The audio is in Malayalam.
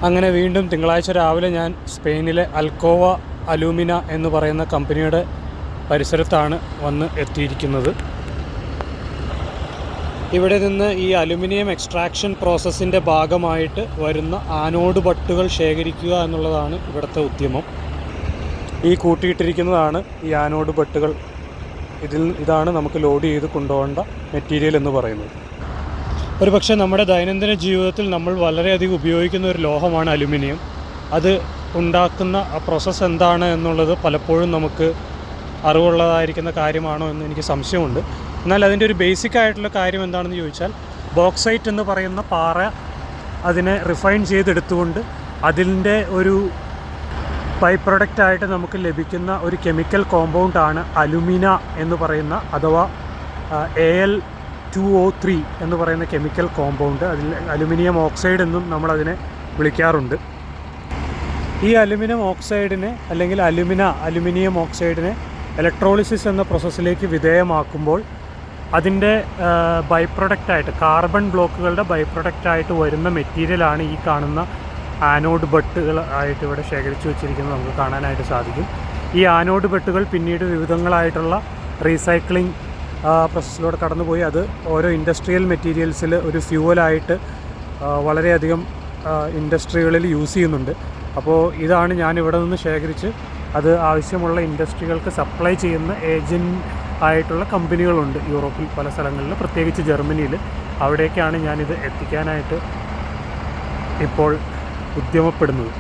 അങ്ങനെ വീണ്ടും തിങ്കളാഴ്ച രാവിലെ ഞാൻ സ്പെയിനിലെ അൽക്കോവ അലൂമിന എന്ന് പറയുന്ന കമ്പനിയുടെ പരിസരത്താണ് വന്ന് എത്തിയിരിക്കുന്നത്. ഇവിടെ നിന്ന് ഈ അലുമിനിയം എക്സ്ട്രാക്ഷൻ പ്രോസസ്സിൻ്റെ ഭാഗമായിട്ട് വരുന്ന ആനോഡ് ബട്ടുകൾ ശേഖരിക്കുക എന്നുള്ളതാണ് ഇവിടുത്തെ ഉദ്യമം. ഈ കൂട്ടിയിട്ടിരിക്കുന്നതാണ് ഈ ആനോഡ് ബട്ടുകൾ. ഇതാണ് നമുക്ക് ലോഡ് ചെയ്ത് കൊണ്ടുപോകേണ്ട മെറ്റീരിയൽ എന്ന് പറയുന്നത്. ഒരു പക്ഷേ നമ്മുടെ ദൈനംദിന ജീവിതത്തിൽ നമ്മൾ വളരെയധികം ഉപയോഗിക്കുന്ന ഒരു ലോഹമാണ് അലുമിനിയം. അത് ഉണ്ടാക്കുന്ന ആ പ്രോസസ്സ് എന്താണ് എന്നുള്ളത് പലപ്പോഴും നമുക്ക് അറിവുള്ളതായിരിക്കുന്ന കാര്യമാണോ എന്ന് എനിക്ക് സംശയമുണ്ട്. എന്നാൽ അതിൻ്റെ ഒരു ബേസിക് ആയിട്ടുള്ള കാര്യം എന്താണെന്ന് ചോദിച്ചാൽ, ബോക്സൈറ്റ് എന്ന് പറയുന്ന പാറ അതിനെ റിഫൈൻ ചെയ്തെടുത്തുകൊണ്ട് അതിൻ്റെ ഒരു ബൈ പ്രൊഡക്റ്റായിട്ട് നമുക്ക് ലഭിക്കുന്ന ഒരു കെമിക്കൽ കോമ്പൗണ്ടാണ് അലുമിന എന്ന് പറയുന്ന, അഥവാ Al2O3 എന്ന് പറയുന്ന കെമിക്കൽ കോമ്പൗണ്ട്. അതിൽ അലുമിനിയം ഓക്സൈഡ് എന്നും നമ്മളതിനെ വിളിക്കാറുണ്ട്. ഈ അലുമിനിയം ഓക്സൈഡിനെ അല്ലെങ്കിൽ അലുമിനിയം ഓക്സൈഡിനെ ഇലക്ട്രോളിസിസ് എന്ന പ്രോസസ്സിലേക്ക് വിധേയമാക്കുമ്പോൾ അതിൻ്റെ ബൈ പ്രൊഡക്റ്റായിട്ട്, കാർബൺ ബ്ലോക്കുകളുടെ ബൈ പ്രൊഡക്റ്റായിട്ട് വരുന്ന മെറ്റീരിയലാണ് ഈ കാണുന്ന ആനോഡ് ബട്ടുകൾ ആയിട്ട് ഇവിടെ ശേഖരിച്ചു വെച്ചിരിക്കുന്നത് നമുക്ക് കാണാനായിട്ട് സാധിക്കും. ഈ ആനോഡ് ബട്ടുകൾ പിന്നീട് വിവിധങ്ങളായിട്ടുള്ള റീസൈക്ലിംഗ് പ്രോസസ്സിലൂടെ കടന്നുപോയി അത് ഓരോ ഇൻഡസ്ട്രിയൽ മെറ്റീരിയൽസിൽ ഒരു ഫ്യൂവലായിട്ട് വളരെയധികം ഇൻഡസ്ട്രികളിൽ യൂസ് ചെയ്യുന്നുണ്ട്. അപ്പോൾ ഇതാണ് ഞാനിവിടെ നിന്ന് ശേഖരിച്ച് അത് ആവശ്യമുള്ള ഇൻഡസ്ട്രികൾക്ക് സപ്ലൈ ചെയ്യുന്ന ഏജൻറ്റ് ആയിട്ടുള്ള കമ്പനികളുണ്ട് യൂറോപ്പിൽ പല സ്ഥലങ്ങളിൽ, പ്രത്യേകിച്ച് ജർമ്മനിയിൽ. അവിടേക്കാണ് ഞാനിത് എത്തിക്കാനായിട്ട് ഇപ്പോൾ ഉദ്യമപ്പെടുന്നത്.